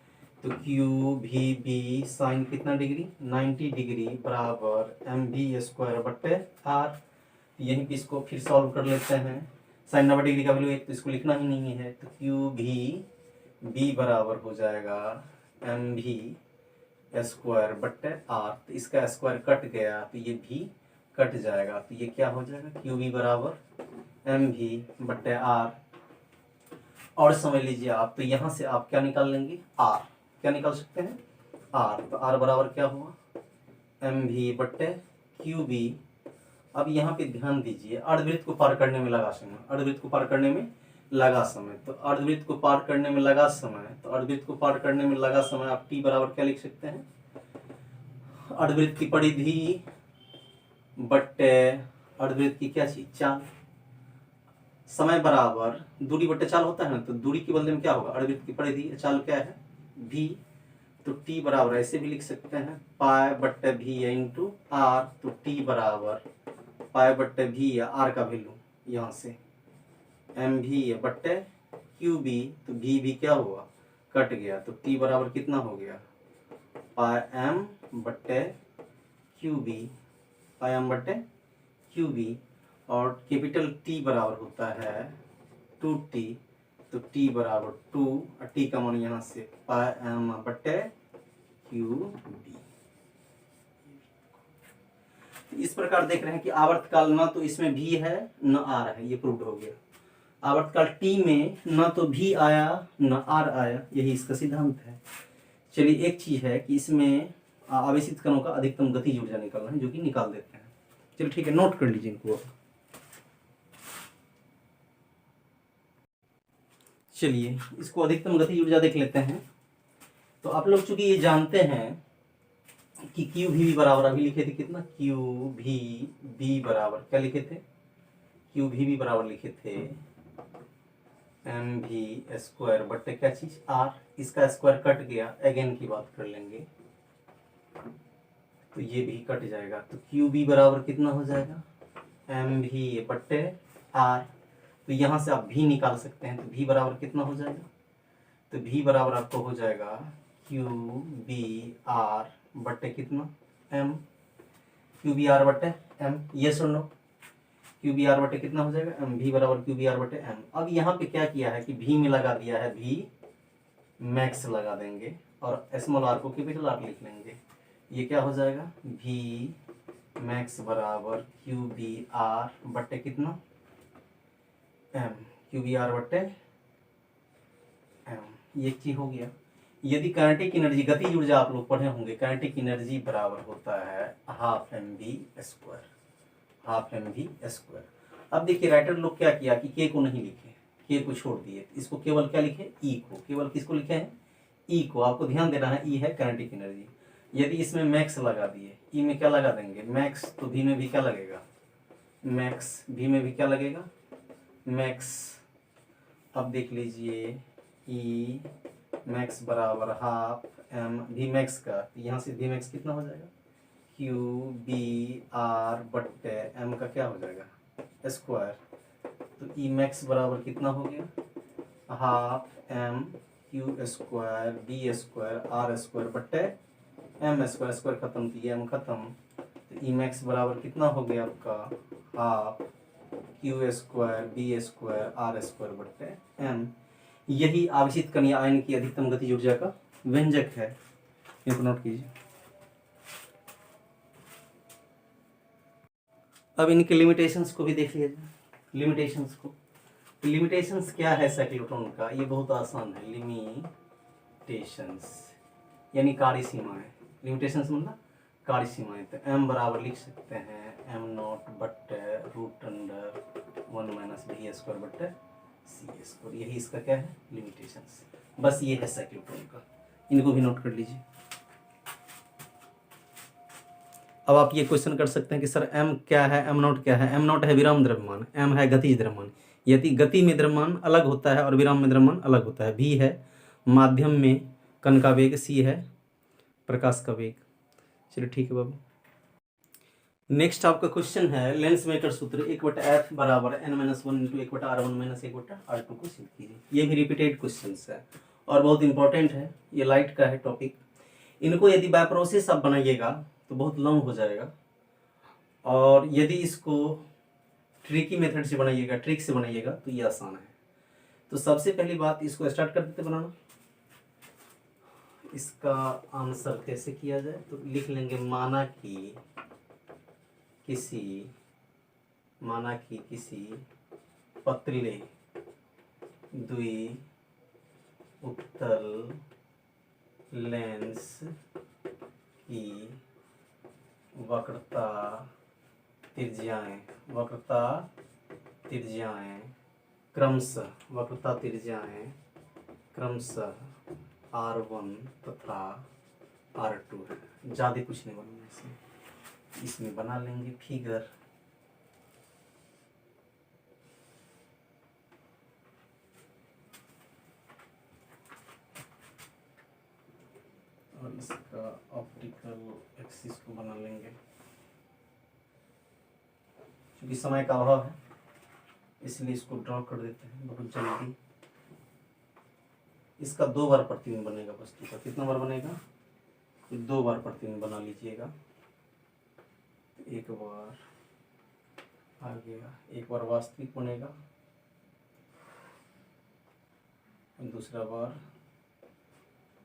तो QVB साइन कितना डिग्री, 90 डिग्री बराबर mv² बट्टे r। यहीं पे इसको फिर सॉल्व कर लेते हैं। साइन 90 डिग्री का वैल्यू एक, तो इसको लिखना ही नहीं है, तो QVB बराबर हो जाएगा mv² बट्टे r। तो इसका स्क्वायर कट गया तो ये भी कट जाएगा, तो ये क्या हो जाएगा, QV बराबर mv बट्टे r। और समझ लीजिए आप, तो यहाँ से आप क्या निकाल लेंगे, r, क्या निकाल सकते हैं, r। तो r बराबर क्या हुआ, mv बट्टे QV। अब यहाँ पे ध्यान दीजिए, अर्धवृत्त को पार करने में लगा समय, अर्धवृत्त को पार करने में लगा समय, तो अर्धवृत्त को पार करने में लगा समय, तो अर्धवृत्त को पार करने में लगा समय आप t बराबर क्या लिख सकते हैं, अर्धवृत्त की परिधि बट्टे अर्धवृत्त की क्या चीज, चाल, समय बराबर दूरी बट्टे चाल होता है ना, तो दूरी के बदले में क्या होगा, अर्धवृत्त की परिधि, चाल क्या है v, तो t बराबर ऐसे भी लिख सकते हैं पाई बट्टे v इंटू आर, तो t बराबर पाई बट्टे v या r का वैल्यू यहाँ से एम भी बट्टे क्यू बी, तो v भी क्या हुआ, कट गया, तो t बराबर कितना हो गया, पाई एम बट्टे क्यू बी, पाई एम बट्टे क्यू बी, और कैपिटल T बराबर होता है 2t, तो t बराबर 2 और t का मान यहाँ से पाई एम बट्टे क्यू बी। इस प्रकार देख रहे हैं कि आवर्तकाल न तो इसमें भी है न आर है, ये प्रूव हो गया। आवर्तकाल टी में न तो भी आया न आर आया, यही इसका सिद्धांत है। चलिए एक चीज है कि इसमें आवेशित कणों का अधिकतम गतिज ऊर्जा निकालना है, जो कि निकाल देते हैं। चलिए ठीक है, नोट कर लीजिए इनको। चलिए इसको अधिकतम गतिज ऊर्जा देख लेते हैं। तो आप लोग चूंकि ये जानते हैं कि क्यू भी बराबर अभी लिखे थे कितना, क्यू भी बी बराबर क्या लिखे थे, क्यू भी बराबर लिखे थे एम भी स्क्वायर बट्टे क्या चीज आर, इसका स्क्वायर कट गया, अगेन की बात कर लेंगे तो ये भी कट जाएगा, तो क्यू बी बराबर कितना हो जाएगा, एम भी बट्टे आर, तो यहाँ से आप भी निकाल सकते हैं, तो भी बराबर कितना हो जाएगा, तो भी बराबर आपको हो जाएगा क्यू बी आर बट्टे कितना एम, क्यू बी आर बट्टे एम, ये सुन लो, क्यू बी आर बटे कितना हो जाएगा एम, भी बराबर क्यू बी आर बटे एम। अब यहाँ पे क्या किया है कि भी में लगा दिया है, भी मैक्स लगा देंगे और स्मॉल आर को कैपिटल आर लिख लेंगे, ये क्या हो जाएगा भी मैक्स बराबर क्यू बी आर बटे कितना एम, क्यू बी आर बटे एम, ये चीज हो गया। यदि काइनेटिक एनर्जी गतिज ऊर्जा आप लोग पढ़े होंगे, काइनेटिक एनर्जी बराबर होता है half M V square, half M V square. अब देखिए राइटर लोग क्या किया कि के को नहीं लिखे, के को छोड़ दिए, इसको केवल क्या लिखे ई को, केवल किसको लिखे हैं ई को। आपको ध्यान देना है ई है काइनेटिक एनर्जी। यदि इसमें मैक्स लगा दिए, ई में क्या लगा देंगे मैक्स, तो भी में भी क्या लगेगा मैक्स, भी में भी क्या लगेगा मैक्स। अब देख लीजिए ई मैक्स बराबर हाफ एम भी मैक्स का, यहाँ से भी मैक्स कितना हो जाएगा क्यू बी आर बट्टे एम का क्या हो जाएगा स्क्वायर, तो ई मैक्स बराबर कितना हो गया half M Q square B square R square बट्टे एम स्क्वायर, स्क्वायर खत्म तो एम खत्म, तो ई मैक्स बराबर कितना हो गया आपका half Q square B square R square बट्टे एम। यही आवेशित कण या आयन की अधिकतम गतिज ऊर्जा का व्यंजक है, इनको नोट कीजिए। अब इनके लिमिटेशंस को भी देख लीजिए, लिमिटेशंस को। लिमिटेशंस क्या है साइक्लोट्रॉन का, ये बहुत आसान है, लिमिटेशंस यानी कार्य सीमाएं, लिमिटेशंस मतलब कार्य सीमाएं। तो एम बराबर लिख सकते हैं एम नॉट बट्टे रूट अंडर 1 माइनस भी स्क्वायर बट्टे सी स्क्वायर, यही इसका क्या है लिमिटेशंस। बस ये है साइक्लोट्रॉन का, इनको भी नोट कर लीजिए। अब आप ये क्वेश्चन कर सकते हैं कि सर एम क्या है, एम नॉट क्या है। एम नॉट है विराम द्रव्यमान, एम है गतिज द्रव्यमान। यदि गति में द्रव्यमान अलग होता है और विराम में द्रव्यमान अलग होता है। भी है माध्यम में कण का वेग, सी है प्रकाश का वेग। चलिए ठीक है बाबू। नेक्स्ट आपका क्वेश्चन है लेंस मेकर सूत्र 1/f बराबर n-1 into 1/r1 minus 1/r2 को सिद्ध कीजिए। ये भी रिपीटेड क्वेश्चन है और बहुत इंपॉर्टेंट है, ये लाइट का है टॉपिक। इनको यदि बाय प्रोसेस आप बनाइएगा तो बहुत लॉन्ग हो जाएगा, और यदि इसको ट्रिकी मेथड से बनाइएगा, ट्रिक से बनाइएगा तो ये आसान है। तो सबसे पहली बात इसको स्टार्ट कर देते बनाना। इसका आंसर कैसे किया जाए, तो लिख लेंगे माना कि किसी पतले द्वि उत्तल लेंस की वक्रता त्रिज्याएं क्रमशः वक्रता त्रिज्याएं क्रमशः R1 तथा R2 है। ज़्यादा कुछ नहीं बनना इसमें बना लेंगे फिगर। और इसका ऑप्टिकल एक्सिस को बना लेंगे। क्योंकि समय का अभाव है इसलिए इसको ड्रॉ कर देते हैं बहुत जल्दी। इसका 2 बार प्रतिबिंब बनेगा वस्तु का। कितना बार बनेगा? 2 बार प्रतिबिंब बना लीजिएगा। एक बार आ गया, एक बार वास्तविक बनेगा, दूसरा बार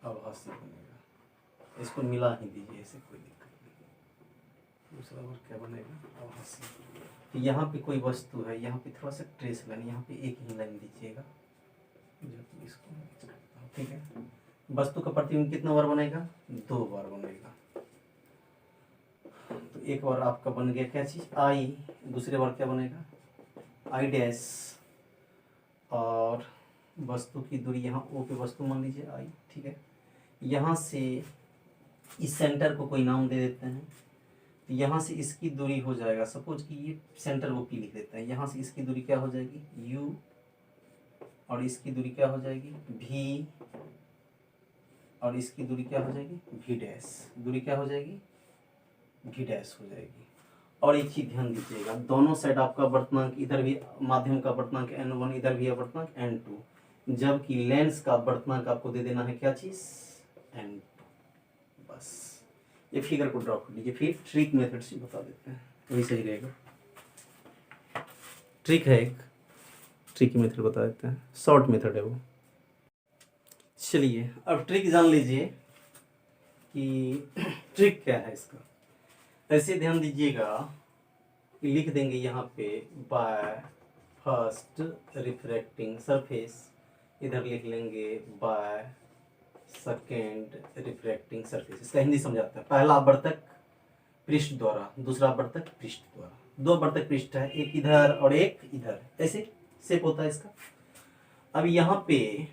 आभासी बनेगा। इसको मिला ही दीजिए, ऐसे कोई दिक्कत नहीं। दूसरा बार क्या बनेगा? आभासी। तो यहाँ पे कोई वस्तु है, यहाँ पे थोड़ा सा ट्रेस लाइन, यहाँ पे एक ही लाइन दीजिएगा। इसको ठीक है। वस्तु का प्रतिबिंब कितना बार बनेगा? 2 बार बनेगा। तो एक बार आपका बन गया क्या चीज? आई। दूसरे बार क्या बनेगा? I dash. और वस्तु की दूरी यहाँ ओ पे वस्तु मान लीजिए आई, ठीक है। यहाँ से इस सेंटर को कोई नाम दे देते हैं। तो यहाँ से इसकी दूरी हो जाएगा, सपोज कि ये सेंटर को पी लिख देते हैं। यहाँ से इसकी दूरी क्या हो जाएगी? यू। और इसकी दूरी क्या हो जाएगी? भी। और इसकी दूरी क्या हो जाएगी? भी डैश। दूरी क्या हो जाएगी? भी डैश हो जाएगी। और एक चीज ध्यान दीजिएगा, दोनों साइड आपका वर्तनांक, इधर भी माध्यम का वर्तनांक n1, इधर भी है वर्तनांक n2, जबकि लेंस का वर्तनांक आपको दे देना है क्या चीज? n2। बस ये फिगर को ड्रॉ कर लीजिए। फिर ट्रिक मेथड से बता देते हैं, वही सही रहेगा। ट्रिक है एक, ट्रिक मेथड बता देते हैं, शॉर्ट मेथड है वो। चलिए अब ट्रिक जान लीजिए कि ट्रिक क्या है इसका। ऐसे ध्यान दीजिएगा कि लिख देंगे यहाँ पे बाय फर्स्ट रिफ्रैक्टिंग सरफेस, इधर लिख लेंगे बाय सेकेंड रिफ्रैक्टिंग सरफेस। इसका हिंदी समझाते हैं। पहला आवर्तक पृष्ठ द्वारा, दूसरा आवर्तक पृष्ठ द्वारा। 2 आवर्तक पृष्ठ है, एक इधर और एक इधर, ऐसे शेप होता है इसका। अब यहाँ पे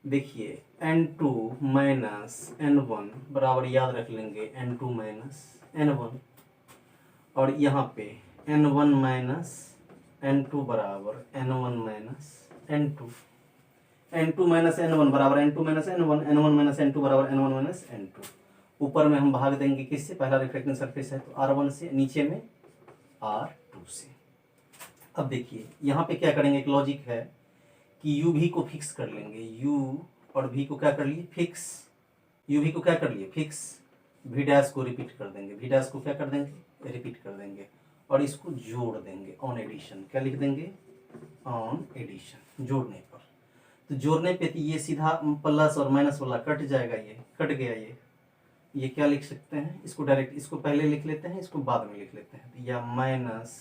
देखिए n2 माइनस n1 बराबर, याद रख लेंगे n2 माइनस n1। और यहाँ पे n1 माइनस n2 बराबर n1 minus n2। n2 minus n1 बराबर n2 minus n1, n1 minus n2 बराबर n1 माइनस n2। ऊपर में हम भाग देंगे किससे? पहला रिफ्लेक्टिंग सरफेस है तो R1 से, नीचे में R2 से। अब देखिए यहाँ पे क्या करेंगे, एक लॉजिक है कि u भी को फिक्स कर लेंगे। u और v को क्या कर लिए? फिक्स। u v को क्या कर लिए? फिक्स। v डैश को रिपीट कर देंगे, v डैश को क्या कर देंगे? रिपीट कर देंगे। और इसको जोड़ देंगे ऑन एडिशन। क्या लिख देंगे? ऑन एडिशन, जोड़ने पर। तो जोड़ने पे तो ये सीधा प्लस और माइनस वाला कट जाएगा, ये कट गया। ये क्या लिख सकते हैं? इसको डायरेक्ट, इसको पहले लिख लेते हैं, इसको बाद में लिख लेते हैं। या माइनस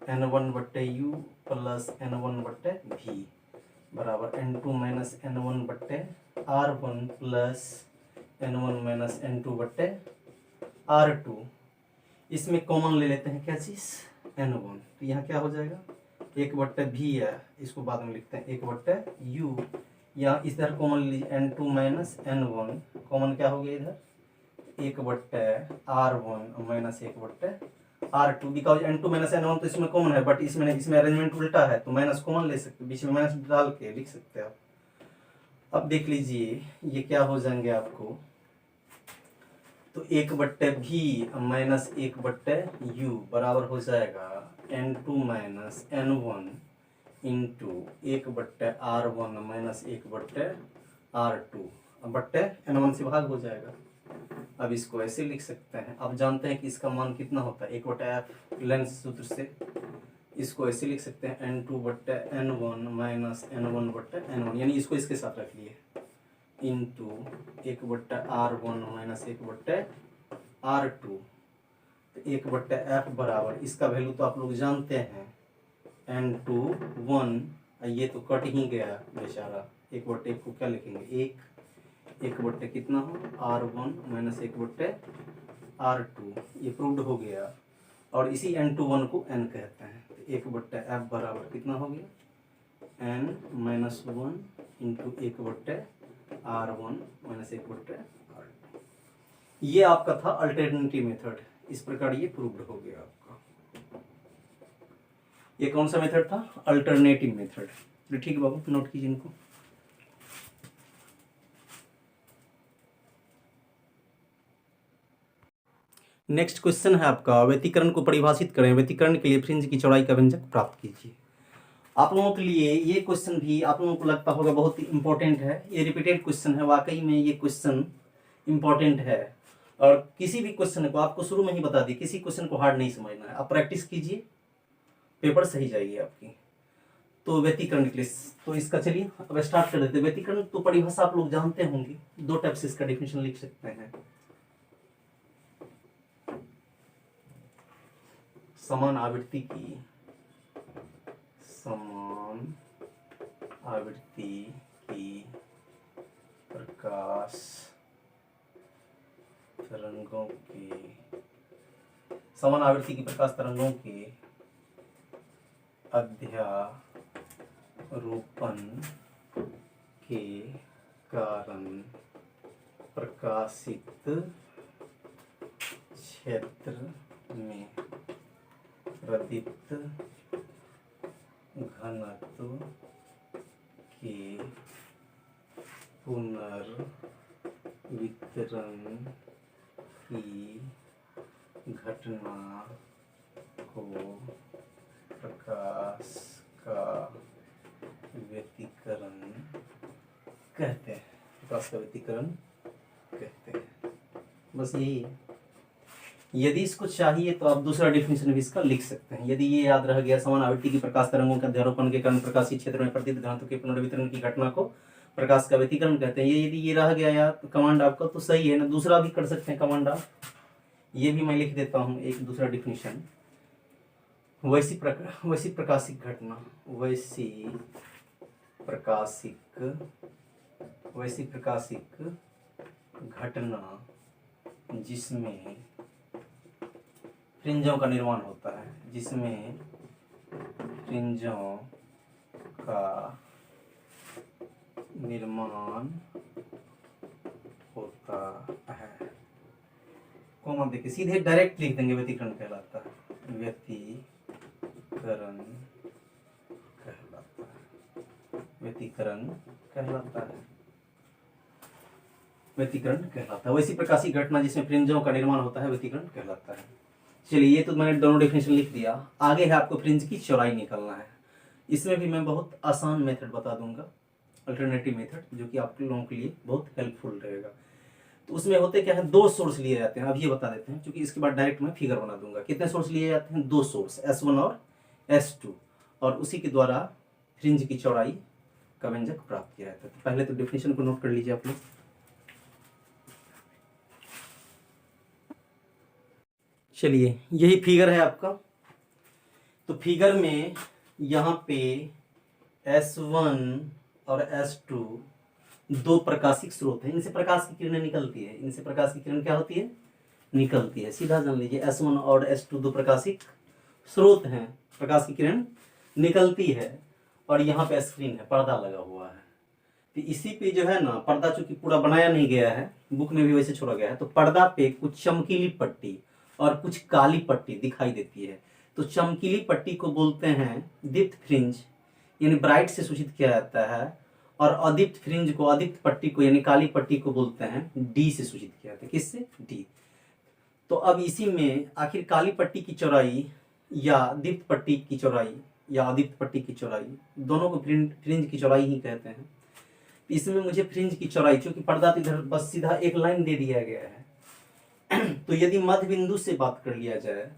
n1 बट्टे यू प्लस n1 बट्टे भी बराबर n2 माइनस n1 बट्टे R1 plus n1 minus n2 बट्टे R2। इसमें कॉमन ले लेते हैं क्या चीज? n1। तो यहाँ क्या हो जाएगा? 1 बट्टे भी है, इसको बाद में लिखते हैं 1 बट्टे u। या इधर कॉमन लीजिए n2 माइनस n1, कॉमन क्या हो गया इधर? 1 बट्टे R1 माइनस 1 बट्टे R2। Because n2 minus n1 तो इसमें कॉमन है, बट इसमें अरेंजमेंट उल्टा है तो माइनस कॉमन ले सकते, बीच में माइनस डाल के लिख सकते हैं आप। अब देख लीजिए ये क्या हो जाएंगे आपको, तो 1 बट्टे भी माइनस 1 बट्टे यू बराबर हो जाएगा n2 माइनस n1 इंटू 1 बट्टे R1 माइनस 1 बट्टे R2 बट्टे n1 से भाग हो जाएगा। अब इसको ऐसे लिख सकते हैं। अब जानते हैं कि इसका मान कितना होता है? 1 बट्टे एफ लेंस सूत्र से। इसको ऐसे लिख सकते हैं n2 बट्टे n1 माइनस n1 बट्टे n1, यानी इसको इसके साथ रख लिए, इंटू 1 बट्टे R1 माइनस 1 बट्टे R2। तो 1 बट्टे एफ बराबर, इसका वैल्यू तो आप लोग जानते हैं n2 1, ये तो कट ही गया बेचारा। 1 बट्टे 1 को क्या लिखेंगे? 1 बट्टे कितना हो? R1 माइनस 1 बट्टे R2। ये प्रूव्ड हो गया। और इसी n2 1 को n कहते हैं। तो 1 बट्टे एफ बराबर कितना हो गया? n minus 1 into 1/r1 minus 1/r2। ये आपका था अल्टरनेटिव मेथड। इस प्रकार ये प्रूव्ड हो गया आपका। ये कौन सा मेथड था? Alternative method. ठीक है बाबू, नोट कीजिए इनको। नेक्स्ट क्वेश्चन है आपका, व्यतिकरण को परिभाषित करें। व्यतिकरण के लिए फ्रिंज की चौड़ाई का व्यंजक प्राप्त कीजिए। आप लोगों के लिए ये क्वेश्चन भी आप लोगों को लगता होगा बहुत ही इंपॉर्टेंट है। ये रिपीटेड क्वेश्चन है, वाकई में ये क्वेश्चन इंपॉर्टेंट है। और किसी भी क्वेश्चन को आपको शुरू में ही बता दी, किसी क्वेश्चन को हार्ड नहीं समझना है। आप प्रैक्टिस कीजिए, पेपर सही जाएगी आपकी। तो व्यतिकरण के लिए तो इसका चलिए अब स्टार्ट कर देते हैं। व्यतिकरण तो परिभाषा आप लोग जानते होंगे, दो टाइप से इसका डेफिनेशन लिख सकते हैं। समान आवृत्ति की प्रकाश तरंगों के समान आवृत्ति की प्रकाश तरंगों के अध्यारोपण के कारण प्रकाशित क्षेत्र में प्रदीप्त घनत्व के पुनर्वितरण की घटना को प्रकाश का व्यतिकरण कहते हैं। प्रकाश का व्यतिकरण कहते हैं। बस यही है। यदि इसको चाहिए तो आप दूसरा डेफिनेशन भी इसका लिख सकते हैं। यदि ये याद रह गया, समान आवृत्ति की प्रकाश तरंगों के अध्यारोपण के कारण प्रकाशीय क्षेत्र में प्रदीप्त घनत्व के पुनर्वितरण की घटना को प्रकाश का व्यतिकरण कहते हैं। ये यदि ये रह गया यार कमांड आपका तो सही है ना। दूसरा भी कर सकते हैं कमांड आप, ये भी मैं लिख देता हूँ एक दूसरा डेफिनेशन। वैश्विक प्रकाशिक घटना, वैश्विक प्रकाशिक घटना जिसमें फ्रिंजों का निर्माण होता है, जिसमें फ्रिंजों का निर्माण होता है। कॉमा देखिए, सीधे डायरेक्ट लिख देंगे व्यतिकरण कहलाता है। व्यतिकरण कहलाता है। वैसी प्रकाशिक घटना जिसमें फ्रिंजों का निर्माण होता है व्यतिकरण कहलाता है। चलिए, ये तो मैंने दोनों डेफिनेशन लिख दिया। आगे है आपको फ्रिंज की चौड़ाई निकालना है। इसमें भी मैं बहुत आसान मेथड बता दूंगा, अल्टरनेटिव मेथड, जो कि आप लोगों के लिए बहुत हेल्पफुल रहेगा। तो उसमें होते क्या है, दो सोर्स लिए जाते हैं। अब ये बता देते हैं, क्योंकि इसके बाद डायरेक्ट मैं फिगर बना दूंगा। कितने सोर्स लिए जाते हैं? दो सोर्स, S1 और S2, और उसी के द्वारा फ्रिंज की चौड़ाई का व्यंजक प्राप्त किया जाता है। तो पहले तो डेफिनेशन को नोट कर लीजिए आप लोग। चलिए, यही फिगर है आपका। तो फिगर में यहाँ पे S1 और S2 दो प्रकाशिक स्रोत हैं। इनसे प्रकाश की किरणें निकलती है। इनसे प्रकाश की किरण क्या होती है? निकलती है। सीधा जान लीजिए, S1 और S2 दो प्रकाशिक स्रोत हैं। प्रकाश की किरण निकलती है और यहाँ पे स्क्रीन है, पर्दा लगा हुआ है। तो इसी पे जो है ना, पर्दा चूंकि पूरा बनाया नहीं गया है, बुक में भी वैसे छोड़ा गया है, तो पर्दा पे कुछ चमकीली पट्टी और कुछ काली पट्टी दिखाई देती है। तो चमकीली पट्टी को बोलते हैं दीप्त फ्रिंज, यानी ब्राइट से सूचित किया जाता है। और अदीप्त फ्रिंज को, अदीप्त पट्टी को यानी काली पट्टी को बोलते हैं डी से सूचित किया जाता है। किससे? डी। तो अब इसी में आखिर काली पट्टी की चौड़ाई या दीप्त पट्टी की चौड़ाई या अदीप्त पट्टी की चौड़ाई, दोनों को फ्रिंज की चौड़ाई ही कहते हैं। इसमें मुझे फ्रिंज की चौड़ाई, क्योंकि पर्दा तो इधर बस सीधा एक लाइन दे दिया गया है, तो यदि मध्य बिंदु से बात कर लिया जाए,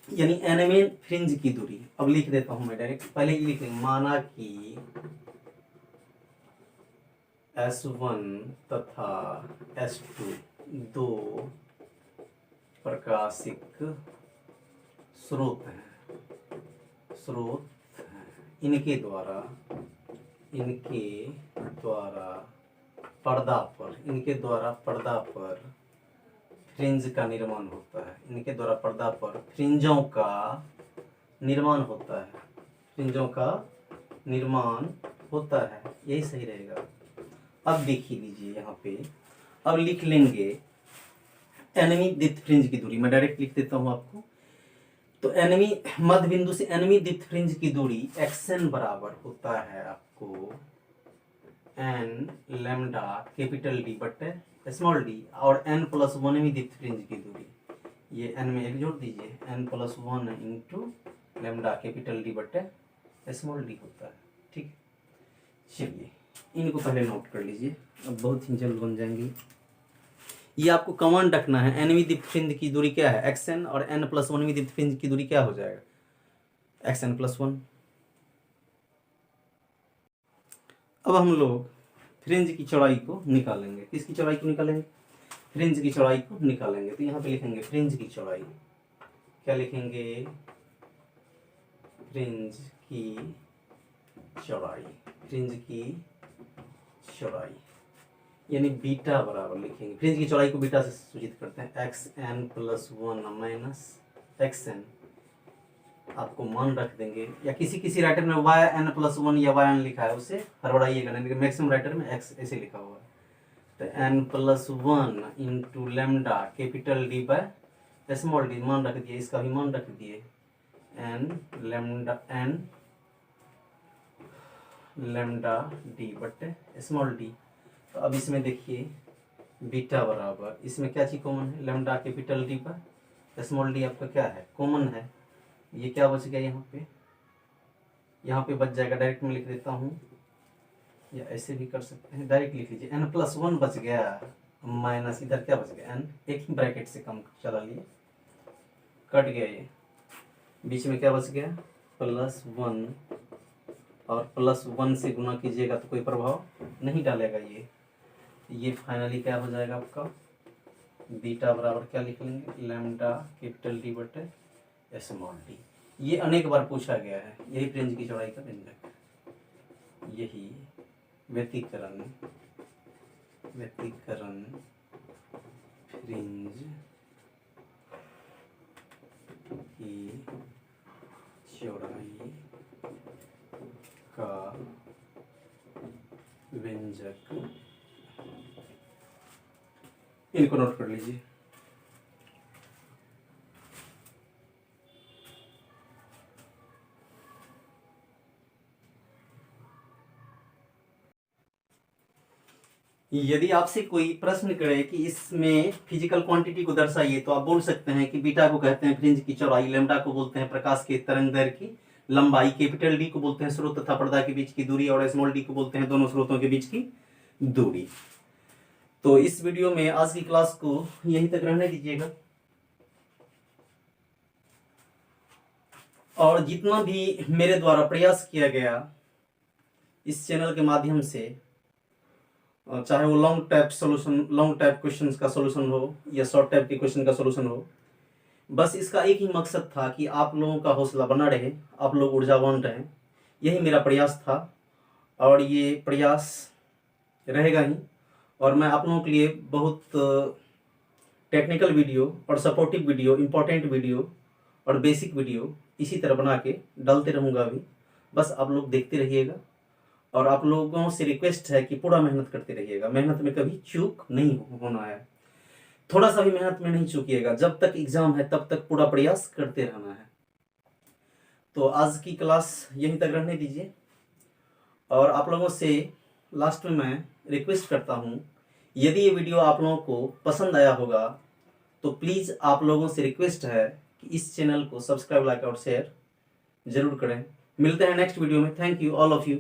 यानी एनमेन फ्रिंज की दूरी, अब लिख देता हूं मैं डायरेक्ट, पहले ही लिख लेंगे। माना कि S1 तथा S2 दो प्रकाशिक स्रोत हैं। इनके द्वारा पर्दा पर फ्रिंज का निर्माण होता है। इनके द्वारा पर्दा पर फ्रिंजों का निर्माण होता है। फ्रिंजों का निर्माण होता है, यही सही रहेगा। अब देखिए लीजिए यहाँ पे, अब लिख लेंगे एनमी दीप्त फ्रिंज की दूरी, मैं डायरेक्ट लिख देता हूँ आपको। तो एनमी मध्य बिंदु से एनमी दीप्त फ्रिंज की दूरी xn बराबर होता है आपको n लैम्डा कैपिटल D बटे स्मॉल d, और n प्लस 1वीं दीप्त फ्रिंज की दूरी, ये n में एक जोड़ दीजिए, n plus 1 into lambda capital D बटे स्मॉल d होता है। ठीक, चलिए इनको पहले नोट कर लीजिए, अब बहुत ही जल्द बन जाएंगी। ये आपको कमांड रखना है, एनवीं दीप्त फ्रिंज की दूरी क्या है xn, और n प्लस 1वीं दीप्त फ्रिंज की दूरी क्या हो जाएगा xn प्लस 1। अब हम लोग फ्रिंज की चौड़ाई को निकालेंगे। किसकी चौड़ाई को निकालेंगे? फ्रिंज की चौड़ाई को निकालेंगे। तो यहाँ पे लिखेंगे फ्रिंज की चौड़ाई, क्या लिखेंगे? फ्रिंज की चौड़ाई, फ्रिंज की चौड़ाई यानी बीटा बराबर लिखेंगे, फ्रिंज की चौड़ाई को बीटा से सूचित करते हैं, xn प्लस 1 माइनस xn, आपको मान रख देंगे, या किसी किसी राइटर में yn प्लस 1 या yn लिखा है, उसे हड़बड़ाइएगा नहीं, लेकिन मैक्सिमम राइटर में x ऐसे लिखा हुआ है। तो n plus 1 into lambda capital D by small d मान रख दिए, इसका भी मान रख दिए, n लेमडा d बटे स्मॉल d। तो अब इसमें देखिए बीटा बराबर, इसमें क्या चीज कॉमन है? लेमडा कैपिटल D पर स्मॉल d आपका क्या है? कॉमन है। ये क्या बच गया यहाँ पे बच जाएगा, डायरेक्ट में लिख देता हूँ, या ऐसे भी कर सकते हैं, डायरेक्ट लिख लीजिए, n प्लस 1 बच गया, माइनस इधर क्या बच गया n, एक ही ब्रैकेट से कम चला लिए, कट गया, ये बीच में क्या बच गया प्लस 1, और प्लस 1 से गुना कीजिएगा तो कोई प्रभाव नहीं डालेगा। ये फाइनली क्या हो जाएगा आपका? बीटा बराबर क्या लिख लेंगे? लैम्डा कैपिटल D बटे स्मॉल d। ये अनेक बार पूछा गया है, यही फ्रिंज की चौड़ाई का व्यंजक, यही व्यतिकरण फ्रिंज की चौड़ाई का व्यंजक, इनको नोट कर लीजिए। यदि आपसे कोई प्रश्न करे कि इसमें फिजिकल क्वांटिटी को दर्शाइए, तो आप बोल सकते हैं कि बीटा को कहते हैं फ्रिंज की चौड़ाई, लेमडा को बोलते हैं प्रकाश के तरंग दैर्घ्य की लंबाई, कैपिटल D को बोलते हैं स्रोत तथा पर्दा के बीच की दूरी, और स्मॉल d को बोलते हैं दोनों स्रोतों के बीच की दूरी। तो इस वीडियो में आज की क्लास को यहीं तक रहने दीजिएगा, और जितना भी मेरे द्वारा प्रयास किया गया इस चैनल के माध्यम से, चाहे वो लॉन्ग टाइप क्वेश्चन का सॉल्यूशन हो या शॉर्ट टाइप के क्वेश्चन का सॉल्यूशन हो, बस इसका एक ही मकसद था कि आप लोगों का हौसला बना रहे, आप लोग ऊर्जावान रहें, यही मेरा प्रयास था, और ये प्रयास रहेगा ही। और मैं आप लोगों के लिए बहुत टेक्निकल वीडियो और सपोर्टिव वीडियो, इम्पोर्टेंट वीडियो और बेसिक वीडियो इसी तरह बना के डालते रहूँगा अभी, बस आप लोग देखते रहिएगा। और आप लोगों से रिक्वेस्ट है कि पूरा मेहनत करते रहिएगा, मेहनत में कभी चूक नहीं होना है, थोड़ा सा भी मेहनत में नहीं चूकिएगा, जब तक एग्जाम है तब तक पूरा प्रयास करते रहना है। तो आज की क्लास यहीं तक रहने दीजिए, और आप लोगों से लास्ट में मैं रिक्वेस्ट करता हूँ, यदि ये वीडियो आप लोगों को पसंद आया होगा तो प्लीज़ आप लोगों से रिक्वेस्ट है कि इस चैनल को सब्सक्राइब, लाइक और शेयर जरूर करें। मिलते हैं नेक्स्ट वीडियो में। Thank you all of you.